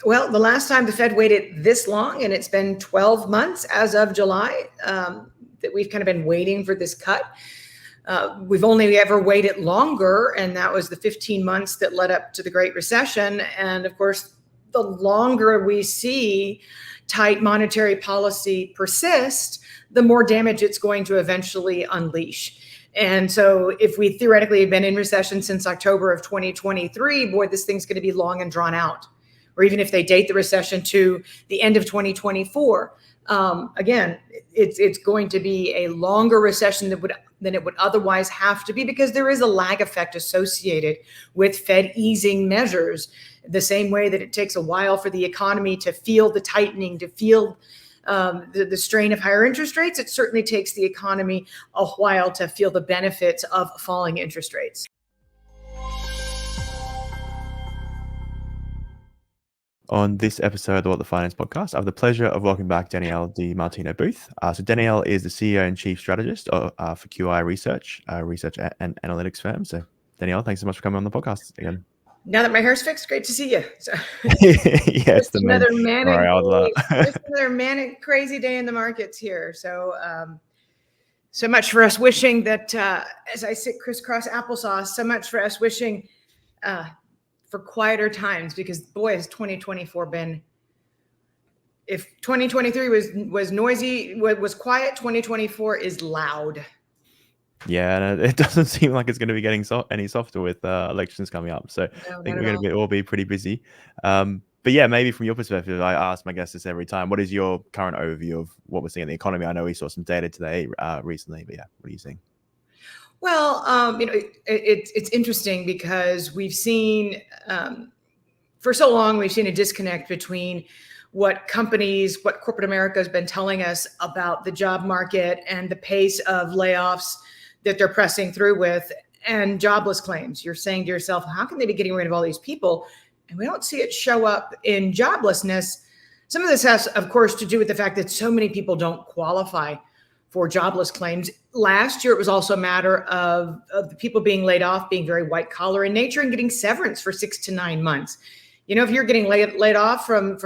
Well, the last time the Fed waited this long, and it's been 12 months as of July, that we've kind of been waiting for this cut. We've only ever waited longer, and that was the 15 months that led up to the Great Recession. And of course, the longer we see tight monetary policy persist, the more damage it's going to eventually unleash. And so if we theoretically have been in recession since October of 2023, boy, this thing's going to be long and drawn out. Or even if they date the recession to the end of 2024, again, it's going to be a longer recession than it would otherwise have to be, because there is a lag effect associated with Fed easing measures. The same way that it takes a while for the economy to feel the tightening, to feel the strain of higher interest rates, it certainly takes the economy a while to feel the benefits of falling interest rates. On this episode of the What the Finance podcast, I have the pleasure of welcoming back Danielle DiMartino Booth. So Danielle is the CEO and Chief Strategist for QI Research, research and analytics firm. So Danielle, thanks so much for coming on the podcast again. Now that my hair's fixed, great to see you. So, yeah, it's another manic, crazy day in the markets here. So, so much for us wishing that, as I sit crisscross applesauce, so much for us wishing for quieter times, because boy, has 2024 been. If 2023 was noisy, was quiet, 2024 is loud. Yeah, and it doesn't seem like it's going to be getting any softer with elections coming up. So I think we're going to all be pretty busy. But yeah, maybe from your perspective, I ask my guests this every time. What is your current overview of what we're seeing in the economy? I know we saw some data today recently, but yeah, what are you seeing? Well, it's interesting because we've seen for so long, we've seen a disconnect between what corporate America has been telling us about the job market and the pace of layoffs that they're pressing through with, and jobless claims. You're saying to yourself, how can they be getting rid of all these people? And we don't see it show up in joblessness. Some of this has, of course, to do with the fact that so many people don't qualify for jobless claims. Last year, it was also a matter of the people being laid off being very white collar in nature and getting severance for 6 to 9 months. You know, if you're getting laid off from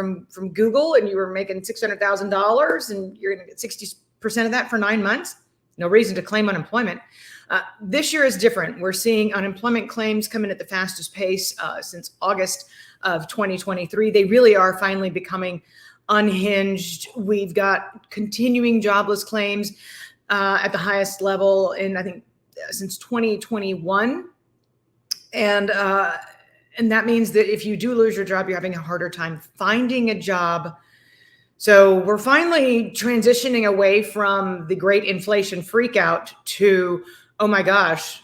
Google and you were making $600,000 and you're going to get 60% of that for 9 months, no reason to claim unemployment. This year is different. We're seeing unemployment claims come in at the fastest pace since August of 2023. They really are finally becoming unhinged. We've got continuing jobless claims at the highest level in, I think, since 2021. And that means that if you do lose your job, you're having a harder time finding a job. So we're finally transitioning away from the great inflation freakout to, oh my gosh,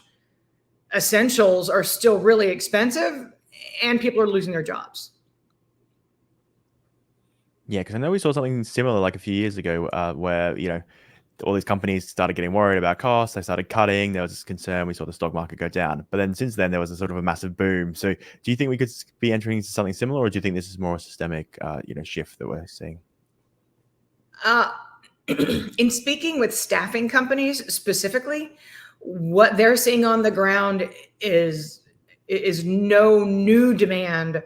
essentials are still really expensive and people are losing their jobs. Yeah, because I know we saw something similar like a few years ago where, you know, all these companies started getting worried about costs. They started cutting. There was this concern. We saw the stock market go down. But then since then, there was a sort of a massive boom. So do you think we could be entering into something similar, or do you think this is more a systemic, shift that we're seeing? In speaking with staffing companies specifically, what they're seeing on the ground is no new demand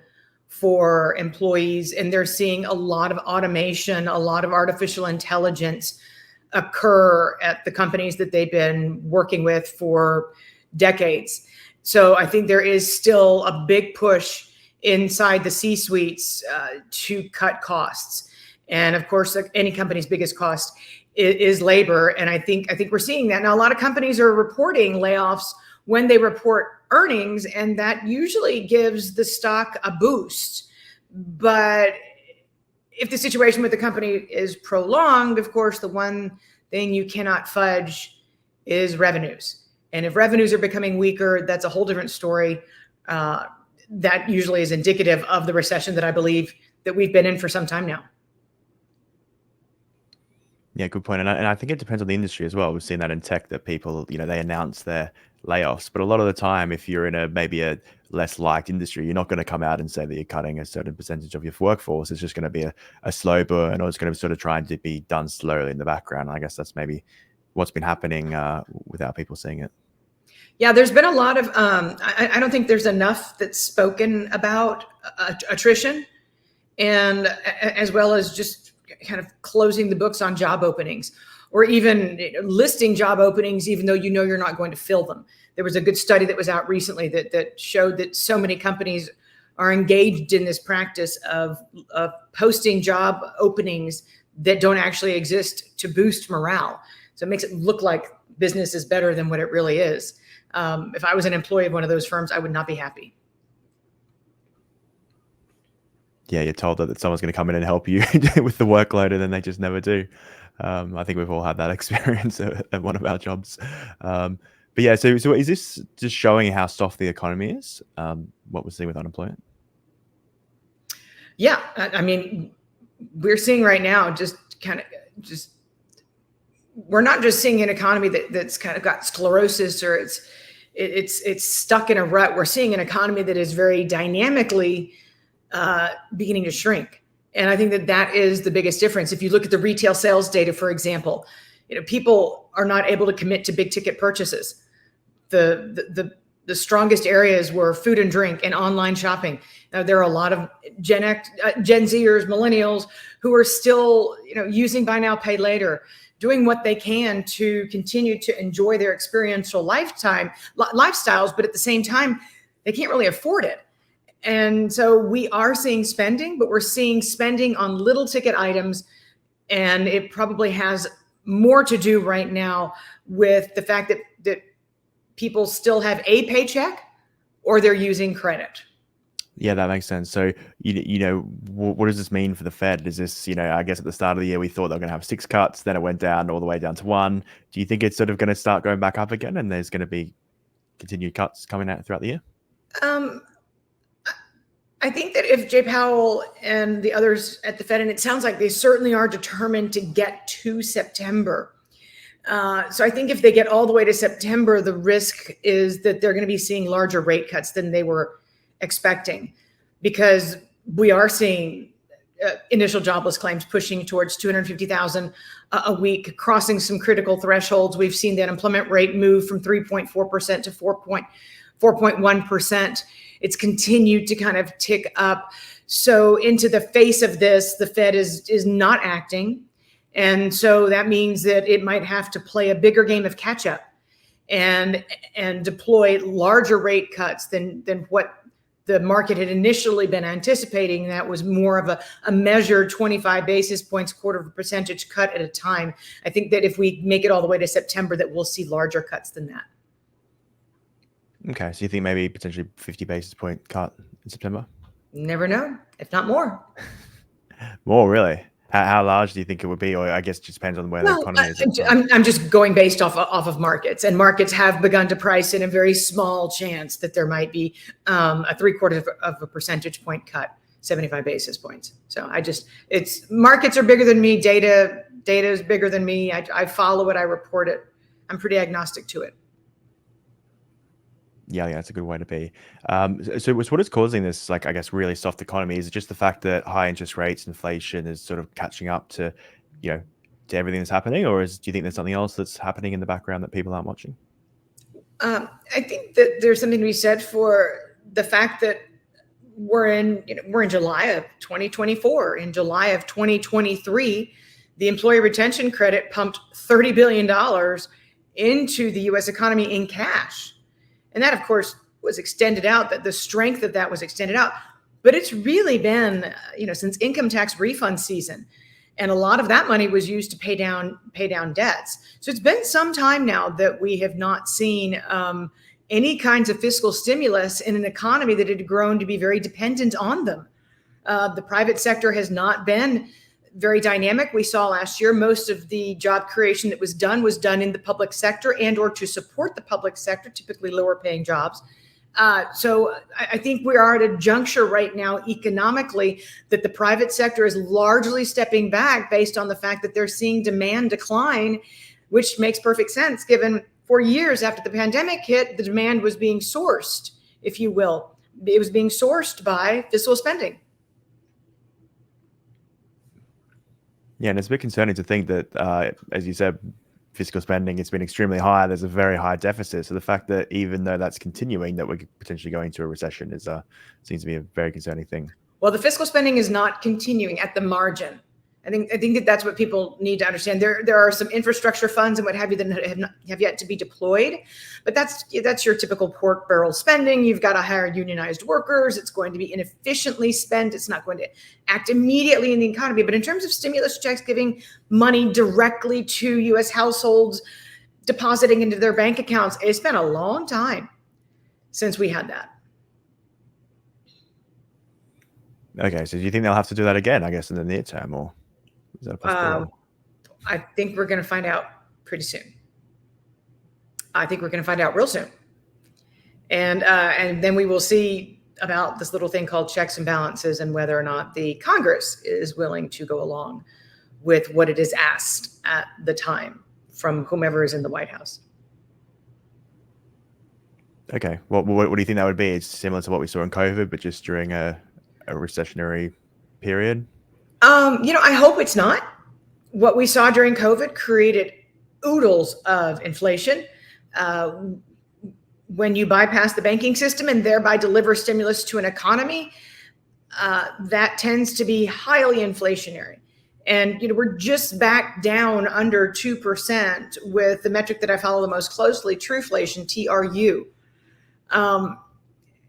for employees, and they're seeing a lot of automation, a lot of artificial intelligence occur at the companies that they've been working with for decades. So I think there is still a big push inside the C-suites to cut costs. And of course, like any company's biggest cost is labor. And I think we're seeing that. Now, a lot of companies are reporting layoffs when they report earnings, and that usually gives the stock a boost. But if the situation with the company is prolonged, of course, the one thing you cannot fudge is revenues. And if revenues are becoming weaker, that's a whole different story. That usually is indicative of the recession that I believe that we've been in for some time now. Yeah, good point. And I think it depends on the industry as well. We've seen that in tech, that people, they announce their layoffs. But a lot of the time, if you're in maybe a less liked industry, you're not going to come out and say that you're cutting a certain percentage of your workforce. It's just going to be a slow burn, or it's going to be sort of trying to be done slowly in the background. And I guess that's maybe what's been happening without people seeing it. Yeah, there's been a lot of, I don't think there's enough that's spoken about attrition. and as well as just kind of closing the books on job openings, or even listing job openings even though you know you're not going to fill them. There was a good study that was out recently that showed that so many companies are engaged in this practice of posting job openings that don't actually exist to boost morale. So it makes it look like business is better than what it really is. If I was an employee of one of those firms, I would not be happy. Yeah, you're told that someone's going to come in and help you with the workload, and then they just never do. I think we've all had that experience at one of our jobs. But yeah, so is this just showing how soft the economy is? What we're seeing with unemployment? Yeah, I mean, we're seeing right now we're not just seeing an economy that's kind of got sclerosis, or it's stuck in a rut. We're seeing an economy that is very dynamically beginning to shrink. And I think that is the biggest difference. If you look at the retail sales data, for example, people are not able to commit to big ticket purchases. The strongest areas were food and drink and online shopping. Now, there are a lot of Gen Zers, millennials who are still, using buy now, pay later, doing what they can to continue to enjoy their experiential lifestyles, but at the same time, they can't really afford it. And so we are seeing spending, but we're seeing spending on little ticket items. And it probably has more to do right now with the fact that people still have a paycheck or they're using credit. Yeah, that makes sense. So, what does this mean for the Fed? Is this, I guess at the start of the year, we thought they were going to have 6 cuts, then it went down all the way down to 1. Do you think it's sort of going to start going back up again, and there's going to be continued cuts coming out throughout the year? I think that if Jay Powell and the others at the Fed, and it sounds like they certainly are determined to get to September. So I think if they get all the way to September, the risk is that they're going to be seeing larger rate cuts than they were expecting, because we are seeing initial jobless claims pushing towards 250,000 a week, crossing some critical thresholds. We've seen the unemployment rate move from 3.4% to 4.1%. It's continued to kind of tick up. So into the face of this, the Fed is not acting. And so that means that it might have to play a bigger game of catch up and deploy larger rate cuts than what the market had initially been anticipating. That was more of a measured 25 basis points, quarter of a percentage cut at a time. I think that if we make it all the way to September, that we'll see larger cuts than that. Okay, so you think maybe potentially 50 basis point cut in September? Never know, if not more. More, really? How large do you think it would be? Or I guess it just depends on where the economy is. I'm just going based off of markets, and markets have begun to price in a very small chance that there might be a 3/4 of a percentage point cut, 75 basis points. So markets are bigger than me. Data is bigger than me. I follow it. I report it. I'm pretty agnostic to it. Yeah, that's a good way to be. So what is causing this, I guess, really soft economy? Is it just the fact that high interest rates, inflation is sort of catching up to everything that's happening? Or do you think there's something else that's happening in the background that people aren't watching? I think that there's something to be said for the fact that we're in July of 2024. In July of 2023, the Employee Retention Credit pumped $30 billion into the U.S. economy in cash. And that, of course, was extended out, that the strength of that was extended out. But it's really been, since income tax refund season. And a lot of that money was used to pay down debts. So it's been some time now that we have not seen any kinds of fiscal stimulus in an economy that had grown to be very dependent on them. The private sector has not been very dynamic. We saw last year most of the job creation that was done in the public sector and or to support the public sector, typically lower paying jobs. So I think we are at a juncture right now economically that the private sector is largely stepping back based on the fact that they're seeing demand decline, which makes perfect sense given 4 years after the pandemic hit, the demand was being sourced, if you will. It was being sourced by fiscal spending. Yeah, and it's a bit concerning to think that, as you said, fiscal spending, it's been extremely high. There's a very high deficit. So the fact that even though that's continuing, that we're potentially going to a recession seems to be a very concerning thing. Well, the fiscal spending is not continuing at the margin. I think that's what people need to understand. There are some infrastructure funds and what have you that have yet to be deployed, but that's your typical pork barrel spending. You've got to hire unionized workers. It's going to be inefficiently spent. It's not going to act immediately in the economy. But in terms of stimulus checks, giving money directly to U.S. households, depositing into their bank accounts, it's been a long time since we had that. Okay, so do you think they'll have to do that again, I guess, in the near term, or is that a possibility? I think we're going to find out pretty soon. I think we're going to find out real soon. And then we will see about this little thing called checks and balances and whether or not the Congress is willing to go along with what it is asked at the time from whomever is in the White House. Okay. What do you think that would be? It's similar to what we saw in COVID, but just during a recessionary period? I hope it's not. What we saw during COVID created oodles of inflation. When you bypass the banking system and thereby deliver stimulus to an economy, that tends to be highly inflationary. And we're just back down under 2% with the metric that I follow the most closely, Truflation, TRU.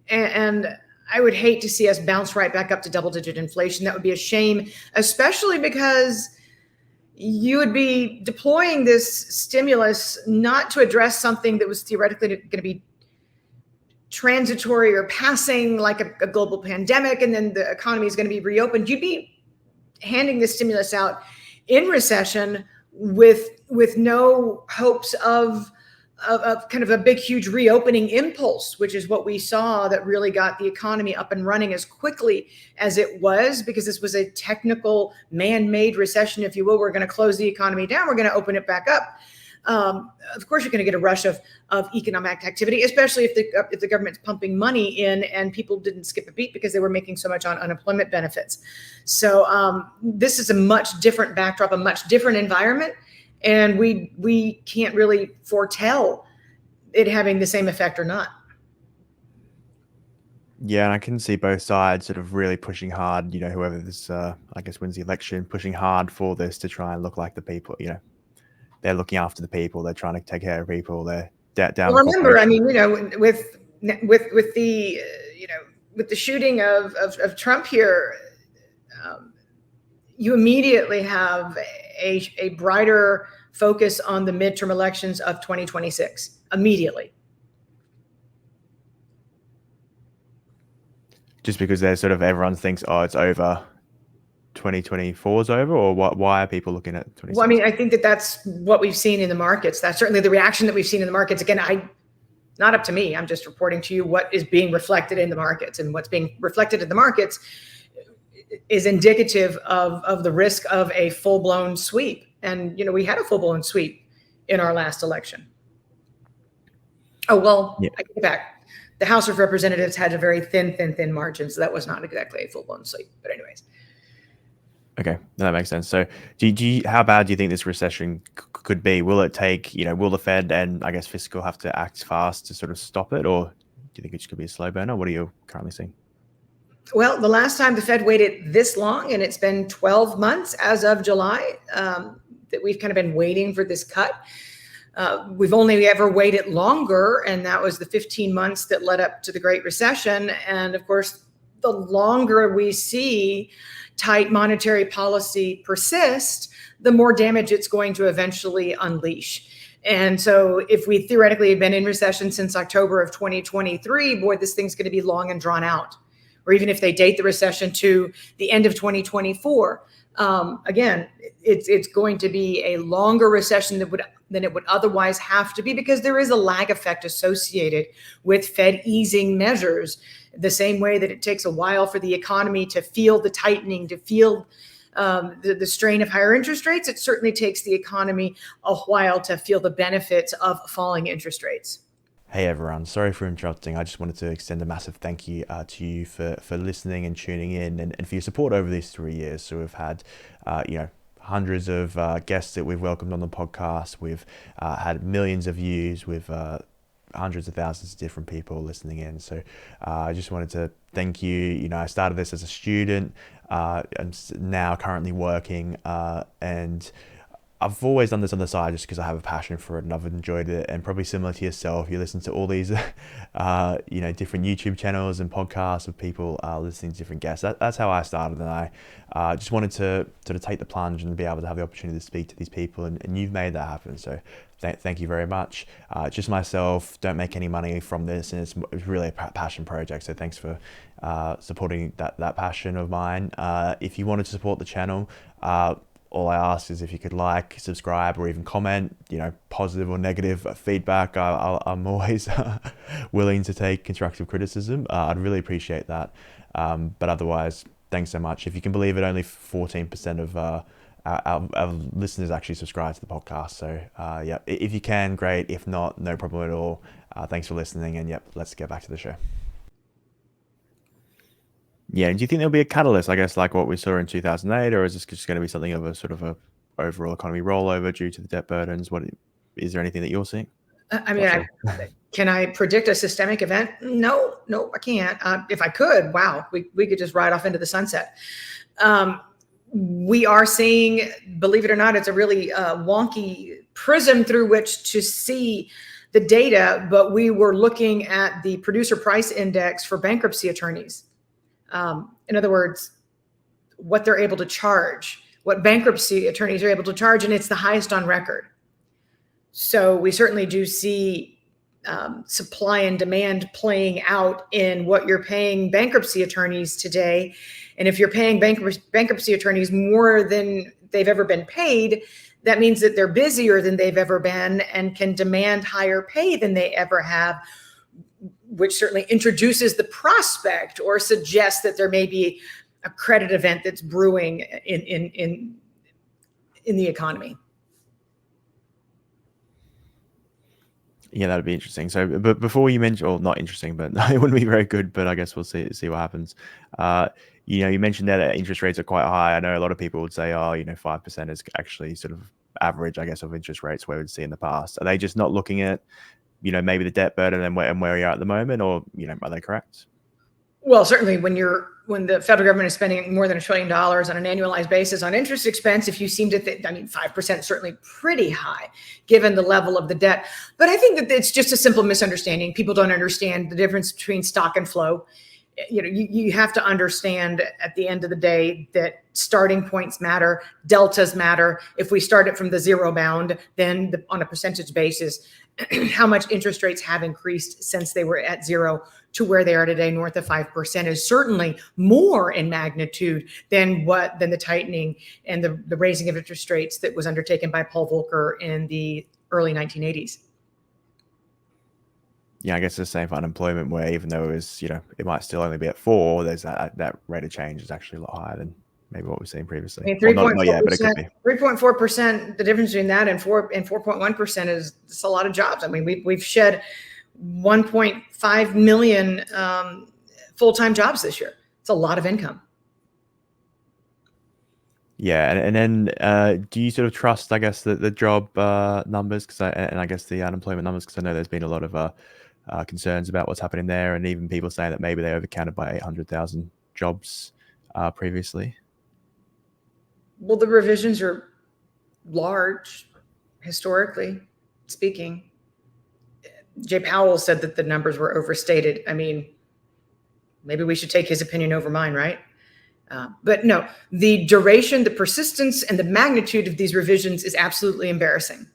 And I would hate to see us bounce right back up to double-digit inflation. That would be a shame, especially because you would be deploying this stimulus not to address something that was theoretically going to be transitory or passing, like a global pandemic, and then the economy is going to be reopened. You'd be handing this stimulus out in recession with no hopes of kind of a big, huge reopening impulse, which is what we saw that really got the economy up and running as quickly as it was, because this was a technical man-made recession, if you will. We're going to close the economy down. We're going to open it back up. Of course, you're going to get a rush of economic activity, especially if the government's pumping money in and people didn't skip a beat because they were making so much on unemployment benefits. So this is a much different backdrop, a much different environment. And we can't really foretell it having the same effect or not. Yeah, and I can see both sides sort of really pushing hard, whoever this, I guess, wins the election, pushing hard for this to try and look like the people, they're looking after the people, they're trying to take care of people, they're down. Well, remember, I mean, with the, with the shooting of Trump here, you immediately have a brighter focus on the midterm elections of 2026 immediately. Just because they're sort of, everyone thinks, oh, it's over, 2024 is over, or what? Why are people looking at 2026? Well, I mean, I think that's what we've seen in the markets. That's certainly the reaction that we've seen in the markets. Again, not up to me. I'm just reporting to you what is being reflected in the markets, and what's being reflected in the markets is indicative of the risk of a full-blown sweep. And, we had a full-blown sweep in our last election. Oh, well, yeah. I take it back. The House of Representatives had a very thin margin, so that was not exactly a full-blown sweep. But anyways. Okay, that makes sense. So how bad do you think this recession could be? Will it take, will the Fed and I guess fiscal have to act fast to sort of stop it? Or do you think it could be a slow burner? What are you currently seeing? Well, the last time the Fed waited this long, and it's been 12 months as of July, that we've kind of been waiting for this cut. We've only ever waited longer, and that was the 15 months that led up to the Great Recession. And of course, the longer we see tight monetary policy persist, the more damage it's going to eventually unleash. And so if we theoretically have been in recession since October of 2023, boy, this thing's going to be long and drawn out. Or even if they date the recession to the end of 2024, again, it's going to be a longer recession than it would otherwise have to be, because there is a lag effect associated with Fed easing measures. The same way that it takes a while for the economy to feel the tightening, to feel the strain of higher interest rates, it certainly takes the economy a while to feel the benefits of falling interest rates. Hey everyone, sorry for interrupting. I just wanted to extend a massive thank you to you for listening and tuning in, and for your support over these 3 years. So we've had, hundreds of guests that we've welcomed on the podcast. We've had millions of views. We've hundreds of thousands of different people listening in. So I just wanted to thank you. You know, I started this as a student. I'm now currently working, and I've always done this on the side just because I have a passion for it and I've enjoyed it. And probably similar to yourself, you listen to all these, different YouTube channels and podcasts of people listening to different guests. That's how I started, and I just wanted to sort of take the plunge and be able to have the opportunity to speak to these people, and you've made that happen. So thank you very much. Just myself, don't make any money from this, and it's really a passion project. So thanks for supporting that passion of mine. If you wanted to support the channel, all I ask is if you could like, subscribe, or even comment, positive or negative feedback. I'm always willing to take constructive criticism. I'd really appreciate that. But otherwise, thanks so much. If you can believe it, only 14% of our listeners actually subscribe to the podcast. So if you can, great. If not, no problem at all. Thanks for listening, and let's get back to the show. Yeah, and do you think there'll be a catalyst, I guess, like what we saw in 2008, or is this just going to be something of a sort of a overall economy rollover due to the debt burdens? Is there anything that you're seeing? I mean, can I predict a systemic event? No, I can't. If I could, wow, we could just ride off into the sunset. We are seeing, believe it or not, it's a really wonky prism through which to see the data, but we were looking at the producer price index for bankruptcy attorneys. In other words, what they're able to charge, what bankruptcy attorneys are able to charge, and it's the highest on record. So we certainly do see supply and demand playing out in what you're paying bankruptcy attorneys today. And if you're paying bankruptcy attorneys more than they've ever been paid, that means that they're busier than they've ever been and can demand higher pay than they ever have, which certainly introduces the prospect or suggests that there may be a credit event that's brewing in the economy. Yeah, that'd be interesting. So, but before you mention, or not interesting, but it wouldn't be very good, but I guess we'll see what happens. You mentioned there that interest rates are quite high. I know a lot of people would say, 5% is actually sort of average, I guess, of interest rates where we'd see in the past. Are they just not looking at, maybe the debt burden and where we are at the moment, or, are they correct? Well, certainly when the federal government is spending more than $1 trillion on an annualized basis on interest expense, if you seem to think, 5% is certainly pretty high given the level of the debt. But I think that it's just a simple misunderstanding. People don't understand the difference between stock and flow. You have to understand at the end of the day that starting points matter, deltas matter. If we start it from the zero bound, then on a percentage basis, how much interest rates have increased since they were at zero to where they are today, north of 5%, is certainly more in magnitude than the tightening and the raising of interest rates that was undertaken by Paul Volcker in the early 1980s. Yeah, I guess the same for unemployment, where even though it might still only be at 4, there's that rate of change is actually a lot higher than maybe what we've seen previously. 3.4%, the difference between that and 4.1% is a lot of jobs. I mean, we've shed 1.5 million full-time jobs this year. It's a lot of income. Yeah, and then do you sort of trust, I guess, the job numbers, and I guess the unemployment numbers, because I know there's been a lot of concerns about what's happening there, and even people saying that maybe they overcounted by 800,000 jobs previously. Well, the revisions are large, historically speaking. Jay Powell said that the numbers were overstated. I mean, maybe we should take his opinion over mine, right? But no, the duration, the persistence, and the magnitude of these revisions is absolutely embarrassing.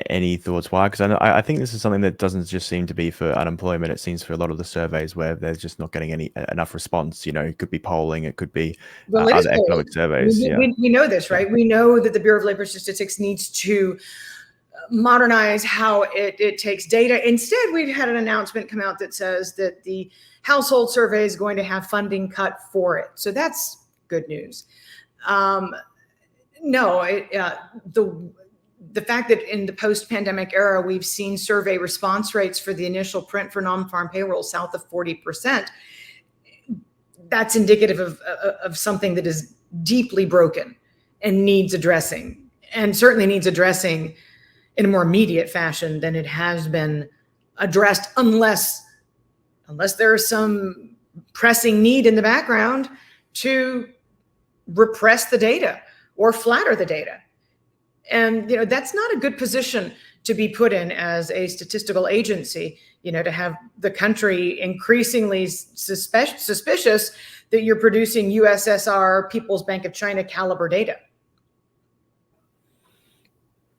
Any thoughts why? Because I think this is something that doesn't just seem to be for unemployment. It seems for a lot of the surveys where they're just not getting enough response. It could be polling, it could be other economic surveys. We know this, right? We know that the Bureau of Labor Statistics needs to modernize how it takes data. Instead, we've had an announcement come out that says that the household survey is going to have funding cut for it. So that's good news. The fact that in the post-pandemic era, we've seen survey response rates for the initial print for non-farm payroll south of 40%, that's indicative of something that is deeply broken and needs addressing. and certainly needs addressing in a more immediate fashion than it has been addressed, unless there is some pressing need in the background to repress the data or flatter the data. And that's not a good position to be put in as a statistical agency, to have the country increasingly suspicious that you're producing USSR, People's Bank of China caliber data.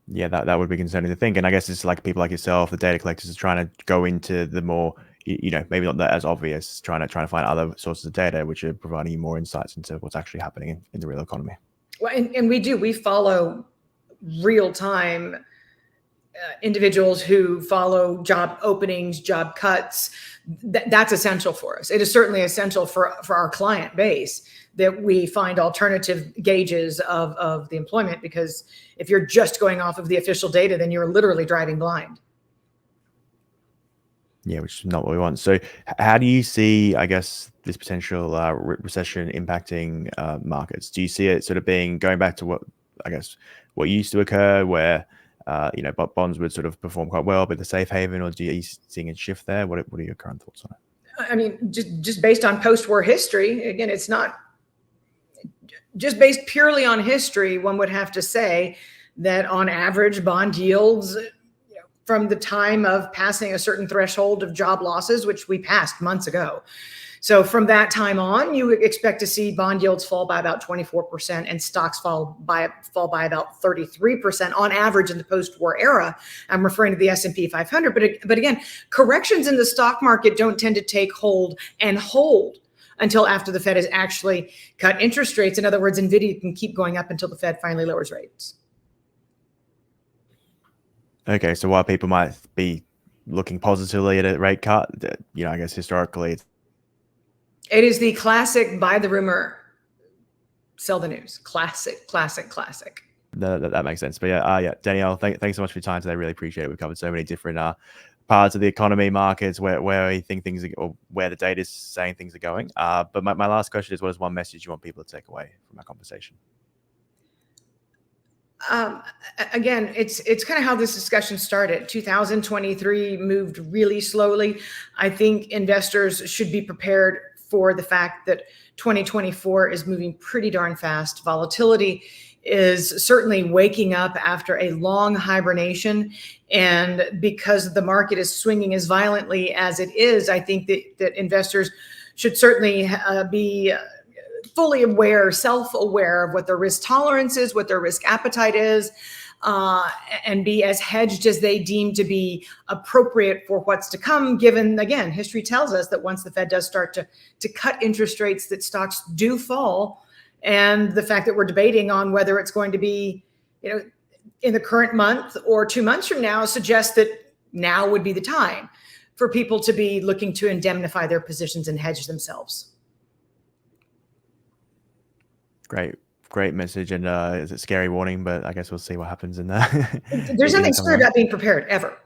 Yeah, that would be concerning to think. And I guess it's like people like yourself, the data collectors, are trying to go into the more, maybe not that as obvious, trying to find other sources of data which are providing you more insights into what's actually happening in the real economy. Well, and we follow real time individuals who follow job openings, job cuts. That's essential for us. It is certainly essential for our client base that we find alternative gauges of the employment, because if you're just going off of the official data, then you're literally driving blind. Yeah, which is not what we want. So how do you see, I guess, this potential recession impacting markets? Do you see it sort of going back to what used to occur, where but bonds would sort of perform quite well, but the safe haven, or are you seeing a shift there? What are your current thoughts on it? I mean, just based on post-war history, again, it's not just based purely on history. One would have to say that on average, bond yields, from the time of passing a certain threshold of job losses, which we passed months ago. So from that time on, you would expect to see bond yields fall by about 24% and stocks fall by about 33% on average in the post-war era. I'm referring to the S&P 500. But again, corrections in the stock market don't tend to take hold until after the Fed has actually cut interest rates. In other words, Nvidia can keep going up until the Fed finally lowers rates. Okay, so while people might be looking positively at a rate cut, I guess historically it is the classic buy the rumor, sell the news. Classic. That makes sense. But yeah, Danielle, thanks so much for your time today. Really appreciate it. We've covered so many different parts of the economy, markets, where we think things are, or where the data is saying things are going. But my last question is, what is one message you want people to take away from our conversation? Again, it's kind of how this discussion started. 2023 moved really slowly. I think investors should be prepared for the fact that 2024 is moving pretty darn fast. Volatility is certainly waking up after a long hibernation. And because the market is swinging as violently as it is, I think that investors should certainly be fully aware, self-aware of what their risk tolerance is, what their risk appetite is, and be as hedged as they deem to be appropriate for what's to come, given, again, history tells us that once the Fed does start to cut interest rates, that stocks do fall. And the fact that we're debating on whether it's going to be, in the current month or 2 months from now, suggests that now would be the time for people to be looking to indemnify their positions and hedge themselves. Great message, and it's a scary warning, but I guess we'll see what happens in that. There's nothing scary about being prepared, ever.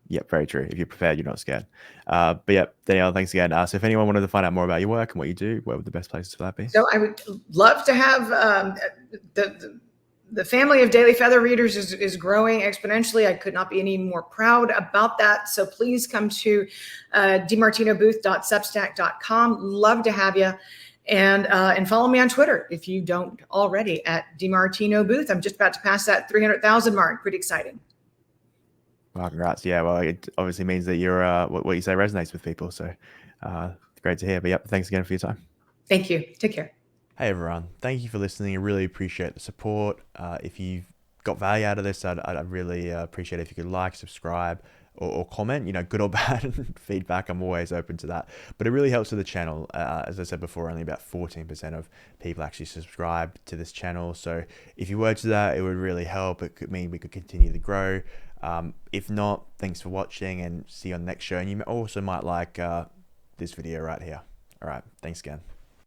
Yep, very true. If you're prepared, you're not scared. But yeah, Danielle, thanks again. So if anyone wanted to find out more about your work and what you do, where would the best places for that be? So I would love to have the family of Daily Feather readers is growing exponentially. I could not be any more proud about that. So please come to DiMartinoBooth.substack.com. Love to have you. And follow me on Twitter if you don't already, at DiMartino Booth. I'm just about to pass that 300,000 mark. Pretty exciting. Well, congrats. Yeah, well, it obviously means that you're what you say resonates with people. So great to hear. But yep, thanks again for your time. Thank you. Take care. Hey everyone, thank you for listening. I really appreciate the support. If you've got value out of this, I'd really appreciate it if you could like, subscribe, or comment, good or bad feedback. I'm always open to that, but it really helps with the channel. As I said before, only about 14% of people actually subscribe to this channel. So if you were to that, it would really help. It could mean we could continue to grow. If not, thanks for watching, and see you on the next show. And you also might like this video right here. All right, thanks again.